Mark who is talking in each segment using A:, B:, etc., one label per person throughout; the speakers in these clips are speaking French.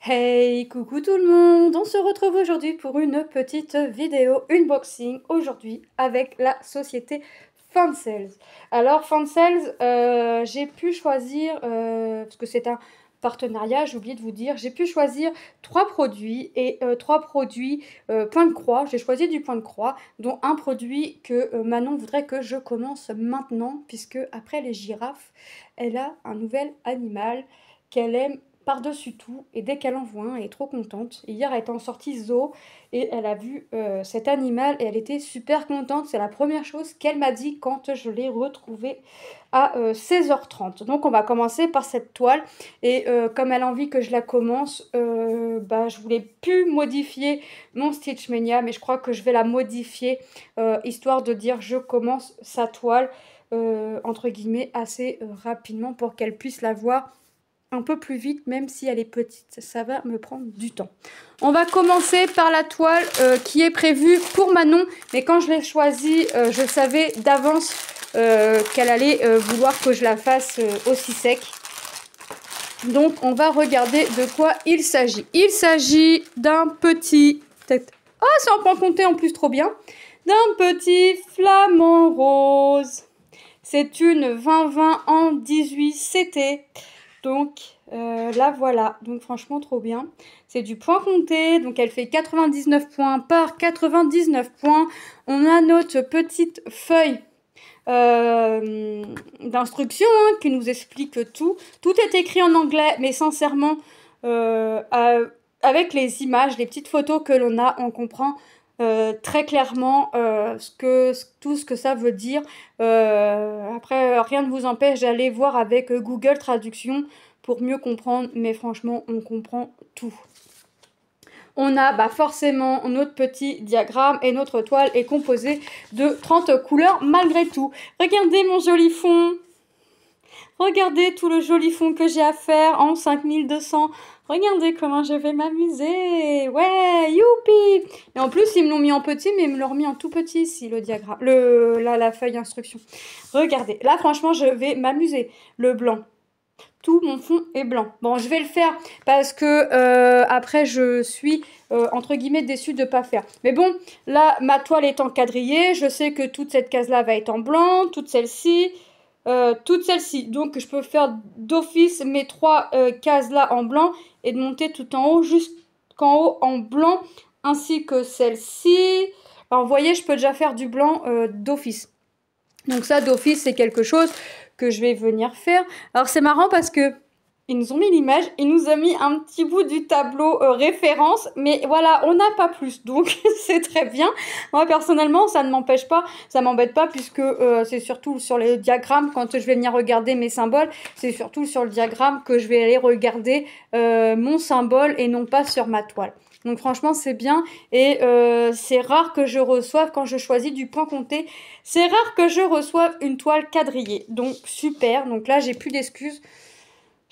A: Hey, coucou tout le monde! On se retrouve aujourd'hui pour une petite vidéo unboxing aujourd'hui avec la société Fansales. Alors Fansales, j'ai pu choisir, parce que c'est un partenariat, j'ai oublié de vous dire, j'ai pu choisir 3 produits et 3 produits point de croix. J'ai choisi du point de croix, dont un produit que Manon voudrait que je commence maintenant, puisque après les girafes, elle a un nouvel animal qu'elle aime par-dessus tout, et dès qu'elle en voit un, elle est trop contente. Et hier, elle était en sortie zoo et elle a vu cet animal et elle était super contente. C'est la première chose qu'elle m'a dit quand je l'ai retrouvé à 16h30. Donc on va commencer par cette toile et comme elle a envie que je la commence, je voulais plus modifier mon Stitch Mania, mais je crois que je vais la modifier histoire de dire je commence sa toile entre guillemets assez rapidement pour qu'elle puisse la voir un peu plus vite, même si elle est petite. Ça va me prendre du temps. On va commencer par la toile qui est prévue pour Manon. Mais quand je l'ai choisie, je savais d'avance qu'elle allait vouloir que je la fasse aussi sec. Donc, on va regarder de quoi il s'agit. Il s'agit d'un petit... Oh, c'est en point compté en plus, trop bien. D'un petit flamant rose. C'est une 20-20 en 18 CT. Donc là voilà, donc franchement trop bien. C'est du point compté, donc elle fait 99 points par 99 points. On a notre petite feuille d'instruction qui nous explique tout. Tout est écrit en anglais, mais sincèrement, avec les images, les petites photos que l'on a, on comprend très clairement tout ce que ça veut dire. Après, rien ne vous empêche d'aller voir avec Google Traduction pour mieux comprendre, mais franchement, on comprend tout. On a forcément notre petit diagramme et notre toile est composée de 30 couleurs malgré tout. Regardez mon joli fond. Regardez tout le joli fond que j'ai à faire en 5200. Regardez comment je vais m'amuser. Ouais, youpi! Et en plus, ils me l'ont mis en petit, mais ils me l'ont remis en tout petit ici, le diagramme. La feuille d'instruction. Regardez. Là, franchement, je vais m'amuser. Le blanc. Tout mon fond est blanc. Bon, je vais le faire parce que après, je suis, entre guillemets, déçue de ne pas faire. Mais bon, là, ma toile est encadrillée. Je sais que toute cette case-là va être en blanc. Toute celle-ci. Donc je peux faire d'office mes 3 cases là en blanc et de monter tout en haut jusqu'en haut en blanc ainsi que celle-ci. Alors vous voyez, je peux déjà faire du blanc d'office. Donc ça d'office c'est quelque chose que je vais venir faire. Alors c'est marrant parce que ils nous ont mis l'image, ils nous ont mis un petit bout du tableau référence, mais voilà, on n'a pas plus, donc c'est très bien. Moi, personnellement, ça ne m'empêche pas, ça m'embête pas, puisque c'est surtout sur les diagrammes, quand je vais venir regarder mes symboles, c'est surtout sur le diagramme que je vais aller regarder mon symbole et non pas sur ma toile. Donc franchement, c'est bien et c'est rare que je reçoive, quand je choisis du point compté, c'est rare que je reçoive une toile quadrillée. Donc super, donc là, j'ai plus d'excuses.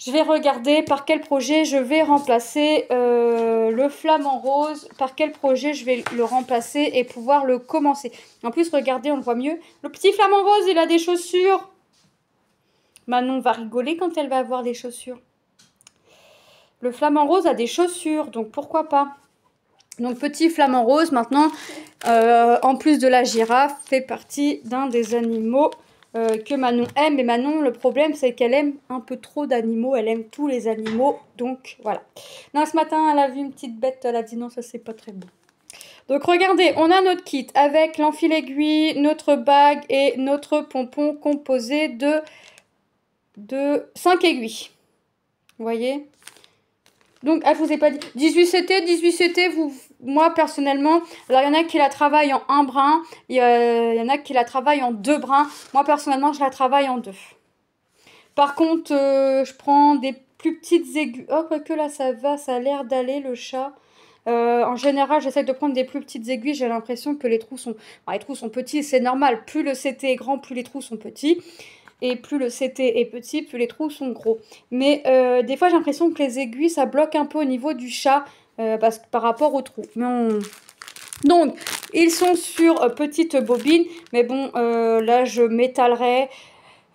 A: Je vais regarder par quel projet je vais remplacer le flamant rose, par quel projet je vais le remplacer et pouvoir le commencer. En plus, regardez, on le voit mieux. Le petit flamant rose, il a des chaussures. Manon va rigoler quand elle va avoir des chaussures. Le flamant rose a des chaussures, donc pourquoi pas. Donc petit flamant rose, maintenant, en plus de la girafe, fait partie d'un des animaux que Manon aime. Mais Manon, le problème, c'est qu'elle aime un peu trop d'animaux. Elle aime tous les animaux. Donc, voilà. Non, ce matin, elle a vu une petite bête. Elle a dit non, ça, c'est pas très bon. Donc, regardez, on a notre kit avec l'enfil aiguille, notre bague et notre pompon composé de 5 aiguilles. Vous voyez? Donc, je vous ai pas dit. 18 CT, moi, personnellement, alors il y en a qui la travaillent en 1 brin, il y en a qui la travaillent en 2 brins. Moi, personnellement, je la travaille en 2. Par contre, je prends des plus petites aiguilles. Oh, quoique là, ça va, ça a l'air d'aller, le chat. En général, j'essaie de prendre des plus petites aiguilles. J'ai l'impression que les trous sont... Enfin, les trous sont petits, c'est normal. Plus le CT est grand, plus les trous sont petits. Et plus le CT est petit, plus les trous sont gros. Mais des fois, j'ai l'impression que les aiguilles, ça bloque un peu au niveau du chat par rapport aux trous. Donc, ils sont sur petite bobine. Mais bon, là, je m'étalerai.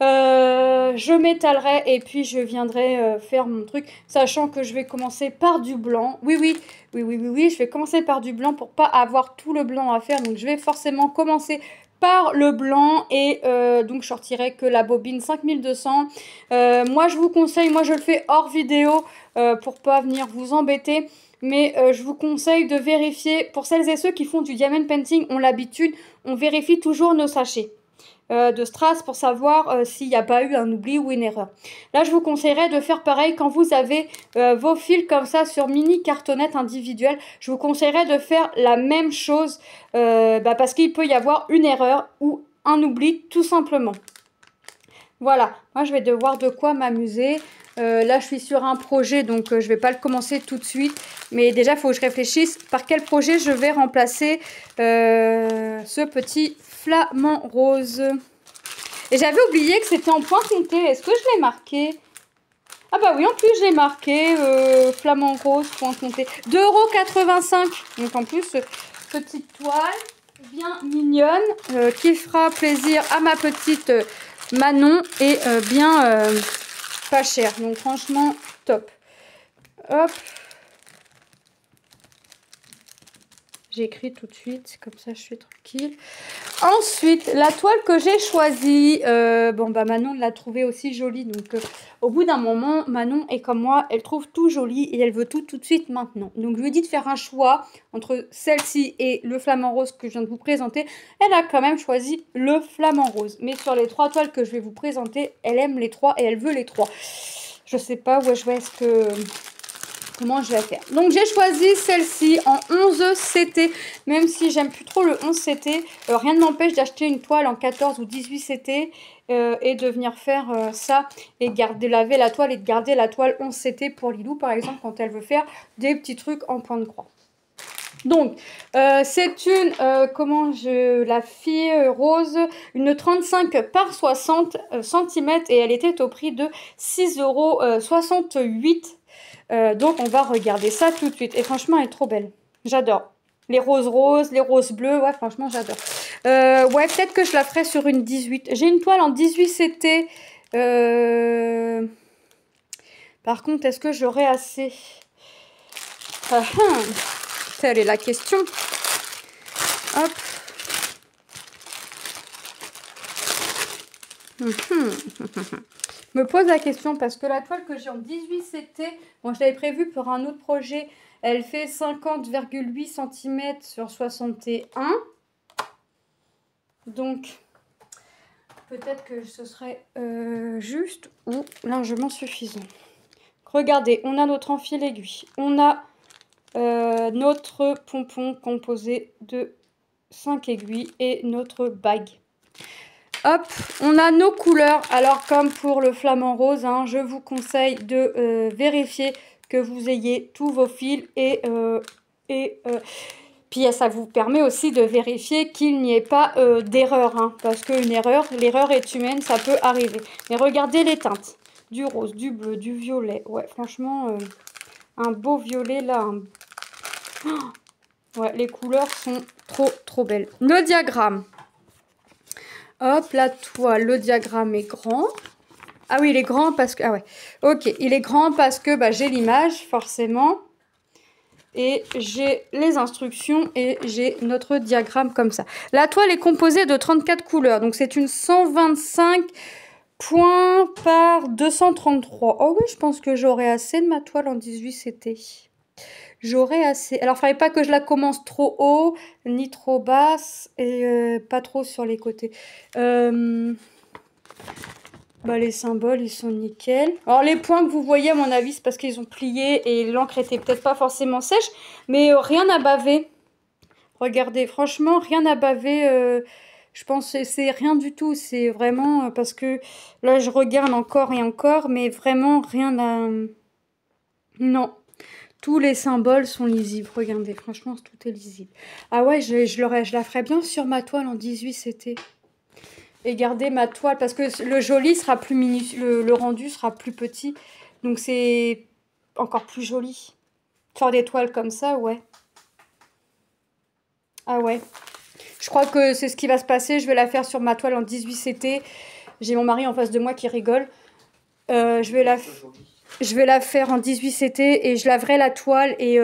A: Je m'étalerai et puis je viendrai faire mon truc, sachant que je vais commencer par du blanc. Oui, je vais commencer par du blanc pour pas avoir tout le blanc à faire. Donc je vais forcément commencer par le blanc et donc je sortirai que la bobine 5200. Moi je vous conseille, moi je le fais hors vidéo pour pas venir vous embêter. Mais je vous conseille de vérifier, pour celles et ceux qui font du diamond painting, ont l'habitude, on vérifie toujours nos sachets de strass pour savoir s'il n'y a pas eu un oubli ou une erreur. Là, je vous conseillerais de faire pareil quand vous avez vos fils comme ça sur mini cartonnettes individuelles. Je vous conseillerais de faire la même chose parce qu'il peut y avoir une erreur ou un oubli tout simplement. Voilà, moi je vais devoir de quoi m'amuser. Là, je suis sur un projet, donc je vais pas le commencer tout de suite. Mais déjà, il faut que je réfléchisse par quel projet je vais remplacer ce petit flamant rose. Et j'avais oublié que c'était en point compté. Est-ce que je l'ai marqué? Ah bah oui, en plus, j'ai marqué flamant rose, point compté. 2,85 €. Donc en plus, petite toile bien mignonne qui fera plaisir à ma petite Manon et bien pas cher. Donc franchement, top. Hop. J'écris tout de suite, comme ça je suis tranquille. Ensuite, la toile que j'ai choisie, Manon l'a trouvée aussi jolie. Donc au bout d'un moment, Manon est comme moi, elle trouve tout joli et elle veut tout de suite maintenant. Donc je lui ai dit de faire un choix entre celle-ci et le flamant rose que je viens de vous présenter. Elle a quand même choisi le flamant rose. Mais sur les 3 toiles que je vais vous présenter, elle aime les 3 et elle veut les 3. Je sais pas où est-ce que... Comment je vais faire. Donc j'ai choisi celle-ci en 11 CT. Même si j'aime plus trop le 11 CT, rien ne m'empêche d'acheter une toile en 14 ou 18 CT et de venir faire ça et laver la toile et de garder la toile 11 CT pour Lilou par exemple quand elle veut faire des petits trucs en point de croix. Donc, c'est une, la fille rose, une 35 par 60 cm et elle était au prix de 6,68 €. Donc, on va regarder ça tout de suite. Et franchement, elle est trop belle. J'adore. Les roses roses, les roses bleues, ouais, franchement, j'adore. Ouais, peut-être que je la ferai sur une 18. J'ai une toile en 18 CT. Par contre, est-ce que j'aurai assez? Telle est la question. Hop. Me pose la question parce que la toile que j'ai en 18 CT, bon, je l'avais prévue pour un autre projet, elle fait 50,8 cm sur 61. Donc, peut-être que ce serait juste ou largement suffisant. Regardez, on a notre enfil aiguille. On a notre pompon composé de 5 aiguilles et notre bague. Hop, on a nos couleurs. Alors, comme pour le flamant rose, hein, je vous conseille de vérifier que vous ayez tous vos fils puis ça vous permet aussi de vérifier qu'il n'y ait pas d'erreur, hein, parce qu'une erreur, l'erreur est humaine, ça peut arriver. Mais regardez les teintes, du rose, du bleu, du violet. Ouais, franchement, un beau violet là. Ouais, les couleurs sont trop belles. Le diagramme. Hop, la toile, le diagramme est grand. Ah oui, il est grand parce que... Ah ouais, ok, il est grand parce que j'ai l'image, forcément. Et j'ai les instructions et j'ai notre diagramme comme ça. La toile est composée de 34 couleurs. Donc, c'est une 125 points par 233. Oh oui, je pense que j'aurai assez de ma toile en 18 CT. J'aurai assez. Alors, il ne fallait pas que je la commence trop haut, ni trop basse, et pas trop sur les côtés. Les symboles, ils sont nickel. Alors, les points que vous voyez, à mon avis, c'est parce qu'ils ont plié et l'encre était peut-être pas forcément sèche, mais rien à baver. Regardez, franchement, rien à baver. Je pense que c'est rien du tout. C'est vraiment parce que là, je regarde encore et encore, mais vraiment rien à... Non. Tous les symboles sont lisibles. Regardez, franchement, tout est lisible. Ah ouais, je la ferais bien sur ma toile en 18 CT. Et garder ma toile, parce que le joli sera plus minuscule, le rendu sera plus petit. Donc, c'est encore plus joli. Faire des toiles comme ça, ouais. Ah ouais. Je crois que c'est ce qui va se passer. Je vais la faire sur ma toile en 18 CT. J'ai mon mari en face de moi qui rigole. Je vais la faire en 18CT et je laverai la toile et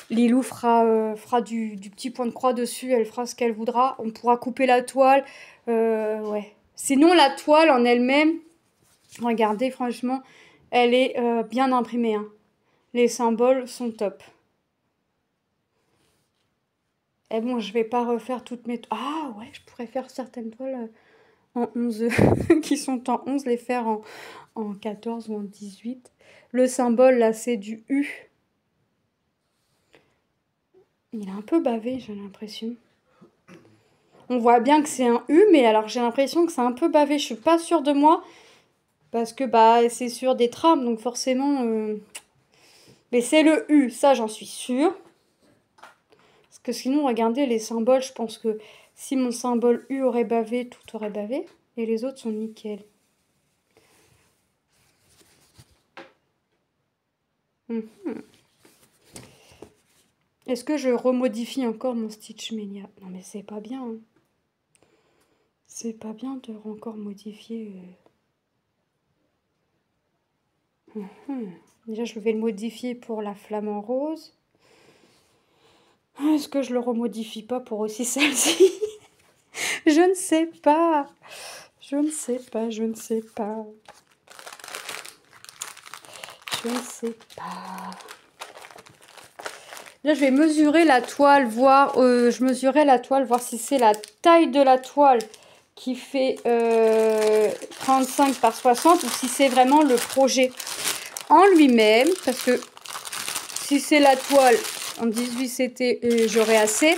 A: Lilou fera du petit point de croix dessus. Elle fera ce qu'elle voudra. On pourra couper la toile. Ouais. Sinon, la toile en elle-même, regardez, franchement, elle est bien imprimée. Hein. Les symboles sont top. Et bon, je vais pas refaire toutes mes... Ah ouais, je pourrais faire certaines toiles en 11 qui sont en 11, les faire en 14 ou en 18. Le symbole, là, c'est du U. Il est un peu bavé, j'ai l'impression. On voit bien que c'est un U, mais alors j'ai l'impression que c'est un peu bavé. Je suis pas sûre de moi, parce que bah c'est sur des trames, donc forcément... Mais c'est le U, ça j'en suis sûre. Parce que sinon, regardez, les symboles, je pense que si mon symbole U aurait bavé, tout aurait bavé. Et les autres sont nickel. Est-ce que je remodifie encore mon Stitch Mania? Non mais c'est pas bien. Hein. C'est pas bien de encore modifier. Déjà, je vais le modifier pour la flamant rose. Est-ce que je le remodifie pas pour aussi celle-ci? Je ne sais pas. Je ne sais pas, je ne sais pas. Je ne sais pas. Là, je vais mesurer la toile, voir... je mesurerai la toile, voir si c'est la taille de la toile qui fait 35 par 60 ou si c'est vraiment le projet en lui-même. Parce que si c'est la toile en 18CT, j'aurai assez.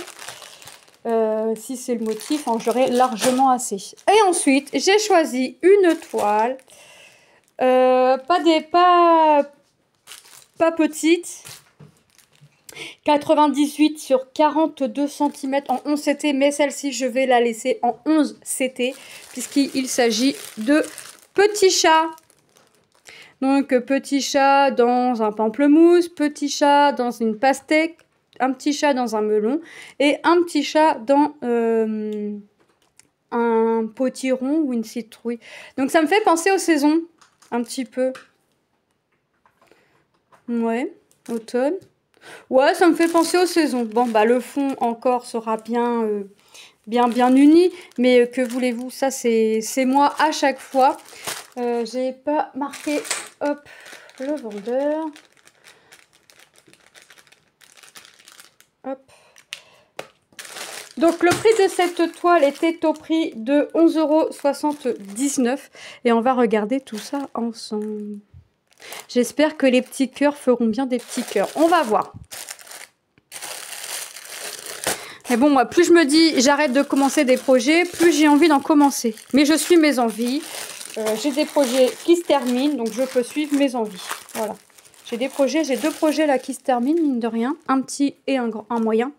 A: Si c'est le motif, j'aurai largement assez. Et ensuite, j'ai choisi une toile. Pas petite. 98 sur 42 cm en 11 CT, mais celle-ci, je vais la laisser en 11 CT, puisqu'il s'agit de petits chats. Donc, petit chat dans un pamplemousse, petit chat dans une pastèque, un petit chat dans un melon, et un petit chat dans un potiron ou une citrouille. Donc, ça me fait penser aux saisons, un petit peu. Ouais, automne. Ouais, ça me fait penser aux saisons. Bon, bah le fond encore sera bien uni. Mais que voulez-vous, ça c'est moi à chaque fois. J'ai pas marqué, hop, le vendeur. Hop. Donc le prix de cette toile était au prix de 11,79 €. Et on va regarder tout ça ensemble. J'espère que les petits cœurs feront bien des petits cœurs. On va voir. Mais bon, moi, plus je me dis j'arrête de commencer des projets, plus j'ai envie d'en commencer. Mais je suis mes envies. J'ai des projets qui se terminent, donc je peux suivre mes envies. Voilà. J'ai deux projets là qui se terminent, mine de rien. Un petit et un moyen.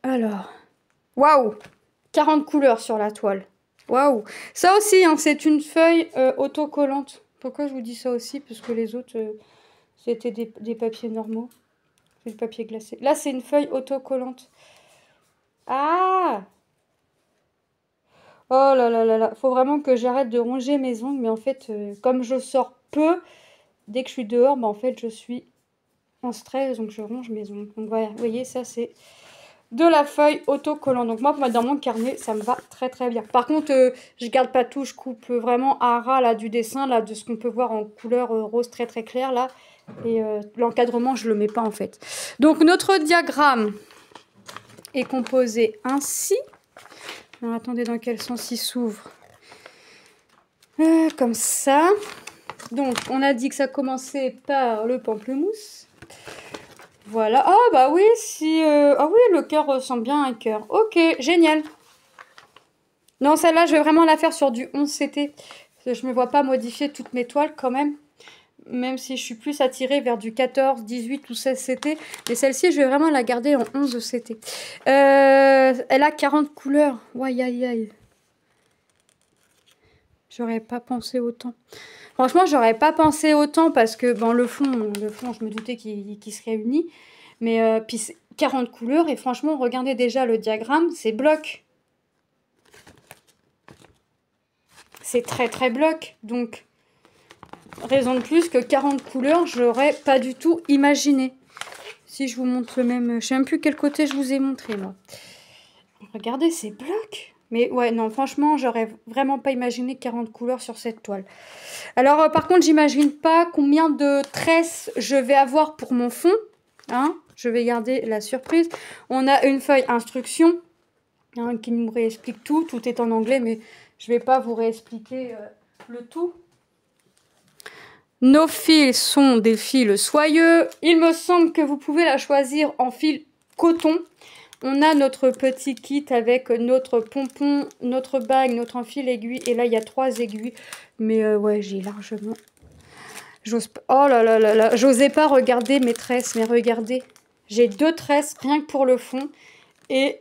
A: Alors, waouh, 40 couleurs sur la toile. Waouh. Ça aussi, hein, c'est une feuille autocollante. Pourquoi je vous dis ça aussi? Parce que les autres, c'était des papiers normaux. C'est du papier glacé. Là, c'est une feuille autocollante. Ah! Oh là là là là. Faut vraiment que j'arrête de ronger mes ongles. Mais en fait, comme je sors peu, dès que je suis dehors, bah, en fait, je suis en stress. Donc, je ronge mes ongles. Donc, voilà. Vous voyez, ça, c'est de la feuille autocollante. Donc, moi, dans mon carnet, ça me va très très bien. Par contre, je garde pas tout. Je coupe vraiment à ras là, du dessin, là, de ce qu'on peut voir en couleur rose très très claire, là. Et l'encadrement, je le mets pas en fait. Donc notre diagramme est composé ainsi. Alors, attendez, dans quel sens il s'ouvre? Comme ça. Donc on a dit que ça commençait par le pamplemousse. Voilà. Ah bah oui, ah oui, le cœur ressemble bien à un cœur. Ok, génial. Non, celle-là, je vais vraiment la faire sur du 11 CT. Je me vois pas modifier toutes mes toiles quand même. Même si je suis plus attirée vers du 14, 18 ou 16 CT. Mais celle-ci, je vais vraiment la garder en 11 CT. Elle a 40 couleurs. Aïe, aïe, aïe. J'aurais pas pensé autant. Franchement, j'aurais pas pensé autant parce que bon, le fond, je me doutais qu'il se réunit. Mais puis 40 couleurs. Et franchement, regardez déjà le diagramme. C'est bloc. c'est très très bloc. Donc, raison de plus que 40 couleurs, je n'aurais pas du tout imaginé. Si je vous montre le même... Je ne sais même plus quel côté je vous ai montré, moi. Regardez, c'est bloc. Mais ouais, non, franchement, j'aurais vraiment pas imaginé 40 couleurs sur cette toile. Alors, par contre, j'imagine pas combien de tresses je vais avoir pour mon fond. Hein, je vais garder la surprise. On a une feuille instruction hein, qui nous réexplique tout. Tout est en anglais, mais je vais pas vous réexpliquer le tout. Nos fils sont des fils soyeux. Il me semble que vous pouvez la choisir en fil coton. On a notre petit kit avec notre pompon, notre bague, notre enfil aiguille. Et là, il y a 3 aiguilles. Mais ouais, j'ai largement... Oh là là là là, j'osais pas regarder mes tresses, mais regardez. J'ai 2 tresses rien que pour le fond. Et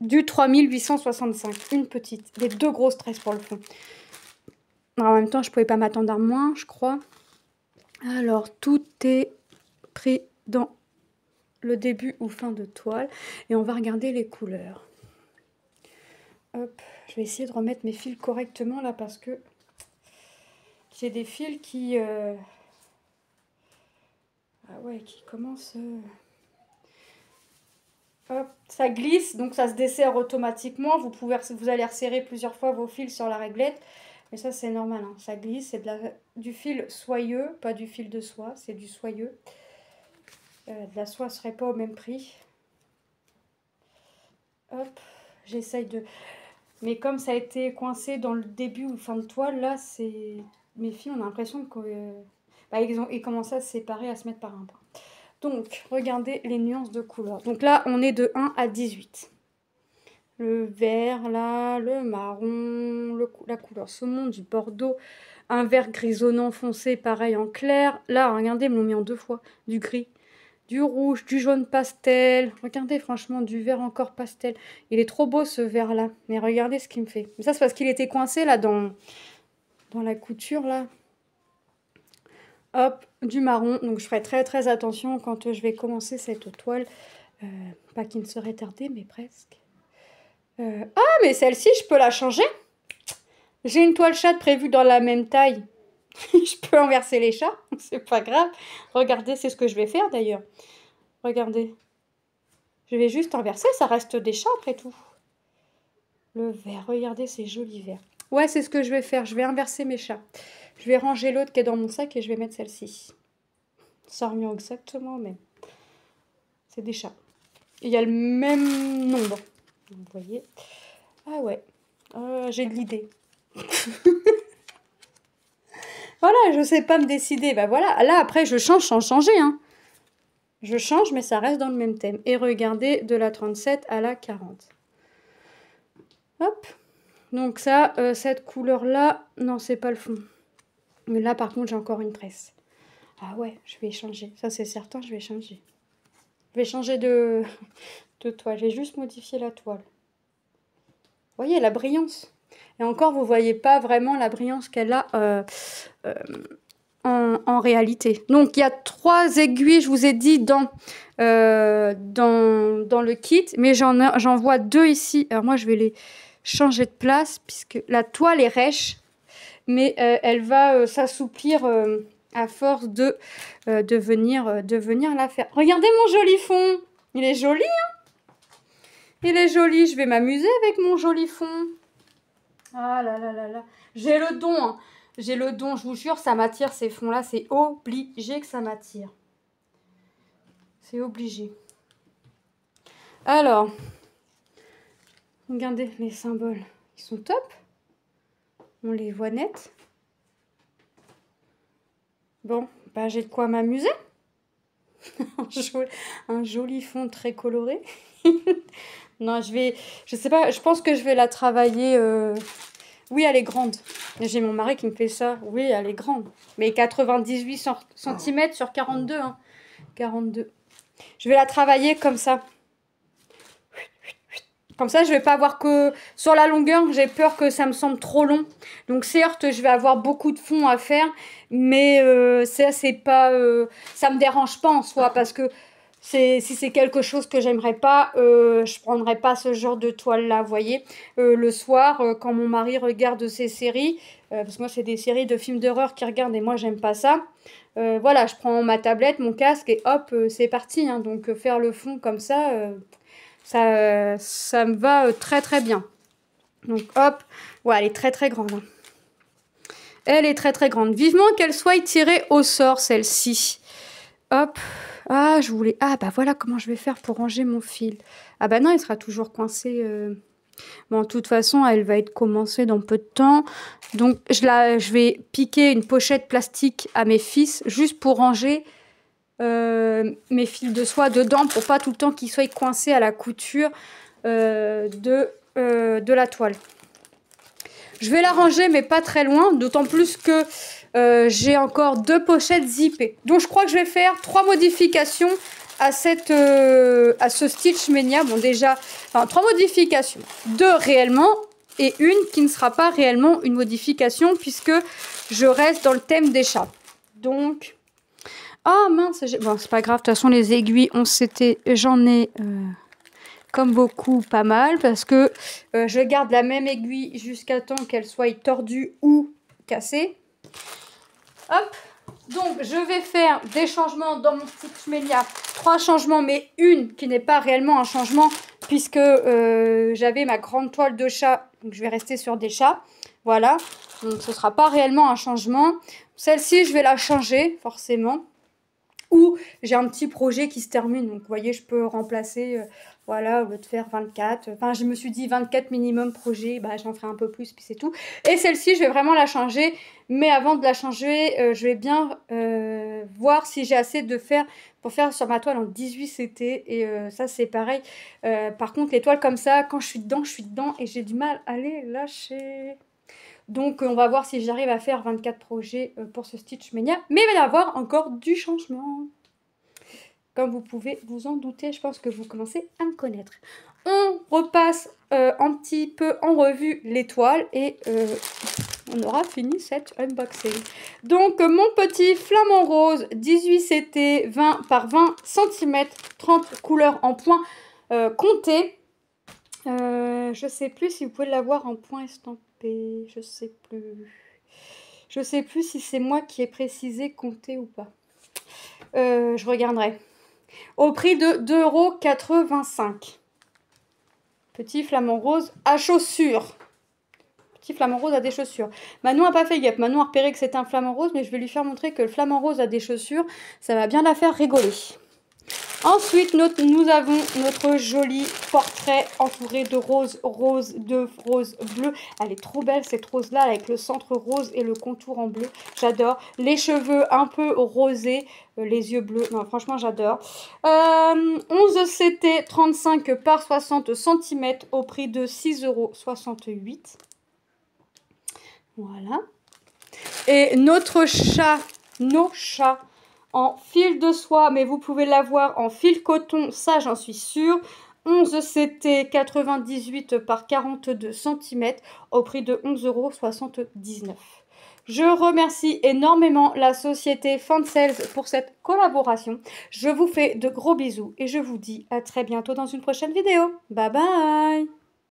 A: du 3865, une petite. Les 2 grosses tresses pour le fond. En même temps, je pouvais pas m'attendre à moins, je crois. Alors, tout est pris dans le début ou fin de toile. Et on va regarder les couleurs. Hop, je vais essayer de remettre mes fils correctement là parce que j'ai des fils qui... Ah ouais, qui commencent... Hop, ça glisse, donc ça se desserre automatiquement. Vous allez resserrer plusieurs fois vos fils sur la réglette. Mais ça, c'est normal, hein. Ça glisse. C'est du fil soyeux, pas du fil de soie. C'est du soyeux. De la soie ne serait pas au même prix. Hop, j'essaye de... Mais comme ça a été coincé dans le début ou fin de toile, là, c'est... Mes fils, on a l'impression qu'ils commencent à se séparer, à se mettre par un point. Donc, regardez les nuances de couleurs. Donc là, on est de 1 à 18. Le vert, là, le marron, la couleur saumon, du bordeaux, un vert grisonnant foncé, pareil en clair. Là, regardez, ils me l'ont mis en 2 fois. Du gris, du rouge, du jaune pastel. Regardez, franchement, du vert encore pastel. Il est trop beau, ce vert-là. Mais regardez ce qu'il me fait. Mais ça, c'est parce qu'il était coincé, là, dans la couture, là. Hop, du marron. Donc, je ferai très, très attention quand je vais commencer cette toile. Pas qu'il ne serait tardé, mais presque. Ah, mais celle-ci, je peux la changer. J'ai une toile chatte prévue dans la même taille. Je peux inverser les chats, c'est pas grave. Regardez, c'est ce que je vais faire d'ailleurs. Regardez. Je vais juste inverser, ça reste des chats après tout. Le vert, regardez, c'est joli vert. Ouais, c'est ce que je vais faire, je vais inverser mes chats. Je vais ranger l'autre qui est dans mon sac et je vais mettre celle-ci. Ça revient exactement même. C'est des chats. Il y a le même nombre. Vous voyez. Ah ouais, j'ai de l'idée. Voilà, je sais pas me décider. Bah voilà, là après je change sans changer. Hein. Je change, mais ça reste dans le même thème. Et regardez, de la 37 à la 40. Hop. Donc ça, cette couleur-là, non, c'est pas le fond. Mais là, par contre, j'ai encore une tresse. Ah ouais, je vais changer. Ça, c'est certain, je vais changer. Je vais changer de toile. J'ai juste modifié la toile. Vous voyez, la brillance. Et encore, vous ne voyez pas vraiment la brillance qu'elle a en réalité. Donc, il y a 3 aiguilles, je vous ai dit, dans le kit. Mais j'en vois 2 ici. Alors, moi, je vais les changer de place puisque la toile est rêche. Mais elle va s'assouplir à force de venir la faire. Regardez mon joli fond. Il est joli, hein? Il est joli. Je vais m'amuser avec mon joli fond. Ah là là là là. J'ai le don, hein. J'ai le don, je vous jure, ça m'attire ces fonds-là. C'est obligé que ça m'attire. C'est obligé. Alors, regardez les symboles. Ils sont top. On les voit net. Bon, bah j'ai de quoi m'amuser. Un joli fond très coloré. Non, je sais pas, je pense que je vais la travailler. Oui, elle est grande. J'ai mon mari qui me fait ça. Oui, elle est grande. Mais 98 cm sur 42. Hein. 42. Je vais la travailler comme ça. Comme ça, je vais pas avoir que... Sur la longueur, j'ai peur que ça me semble trop long. Donc, certes, je vais avoir beaucoup de fond à faire. Mais ça, c'est pas... ça me dérange pas en soi. Parce que Si c'est quelque chose que j'aimerais pas, je prendrais pas ce genre de toile-là, vous voyez. Le soir, quand mon mari regarde ces séries, parce que moi c'est des séries de films d'horreur qu'il regarde et moi j'aime pas ça. Voilà, je prends ma tablette, mon casque et hop, c'est parti. Hein. Donc faire le fond comme ça, ça me va très très bien. Donc hop, ouais, elle est très très grande. Hein. Elle est très très grande. Vivement qu'elle soit tirée au sort, celle-ci. Hop. Ah, je voulais... Ah, bah voilà comment je vais faire pour ranger mon fil. Ah bah non, il sera toujours coincé. Bon, de toute façon, elle va être commencée dans peu de temps. Donc, je vais piquer une pochette plastique à mes fils, juste pour ranger mes fils de soie dedans, pour pas tout le temps qu'ils soient coincés à la couture de la toile. Je vais la ranger, mais pas très loin, d'autant plus que j'ai encore 2 pochettes zippées. Donc, je crois que je vais faire 3 modifications à ce Stitch Mania. Bon, déjà, enfin, 3 modifications. 2 réellement et une qui ne sera pas réellement une modification puisque je reste dans le thème des chats. Donc, oh mince, bon, c'est pas grave. De toute façon, les aiguilles, j'en ai... comme beaucoup, pas mal, parce que je garde la même aiguille jusqu'à temps qu'elle soit tordue ou cassée. Hop, donc je vais faire des changements dans mon Stitch Mania. 3 changements, mais une qui n'est pas réellement un changement, puisque j'avais ma grande toile de chat, donc je vais rester sur des chats. Voilà, donc ce ne sera pas réellement un changement. Celle-ci, je vais la changer, forcément. Ou j'ai un petit projet qui se termine, donc vous voyez, je peux remplacer, voilà, au lieu de faire 24, enfin je me suis dit 24 minimum projets, bah j'en ferai un peu plus, puis c'est tout. Et celle-ci, je vais vraiment la changer, mais avant de la changer, je vais bien voir si j'ai assez pour faire sur ma toile en 18 CT, et ça c'est pareil. Par contre, les toiles comme ça, quand je suis dedans, et j'ai du mal à les lâcher. Donc, on va voir si j'arrive à faire 24 projets pour ce Stitch Mania. Mais il va y avoir encore du changement. Comme vous pouvez vous en douter, je pense que vous commencez à me connaître. On repasse un petit peu en revue les toiles et on aura fini cette unboxing. Donc, mon petit flamant rose, 18 CT, 20 par 20 cm, 30 couleurs en point compté. Je sais plus si vous pouvez l'avoir en point estampé. Je sais plus. Je sais plus si c'est moi qui ai précisé compter ou pas. Je regarderai. Au prix de 2,85 €. Petit flamant rose à chaussures. Petit flamant rose a des chaussures. Manon n'a pas fait gaffe. Manon a repéré que c'était un flamant rose, mais je vais lui faire montrer que le flamant rose a des chaussures. Ça va bien la faire rigoler. Ensuite, nous avons notre joli portrait entouré de rose bleu. Elle est trop belle cette rose-là avec le centre rose et le contour en bleu. J'adore. Les cheveux un peu rosés, les yeux bleus. Non, franchement, j'adore. 11 CT 35 par 60 cm au prix de 6,68 €. Voilà. Et notre chat, nos chats, en fil de soie, mais vous pouvez l'avoir en fil coton, ça j'en suis sûre. 11 CT 98 par 42 cm au prix de 11,79 €. Je remercie énormément la société Fansales pour cette collaboration. Je vous fais de gros bisous et je vous dis à très bientôt dans une prochaine vidéo. Bye bye!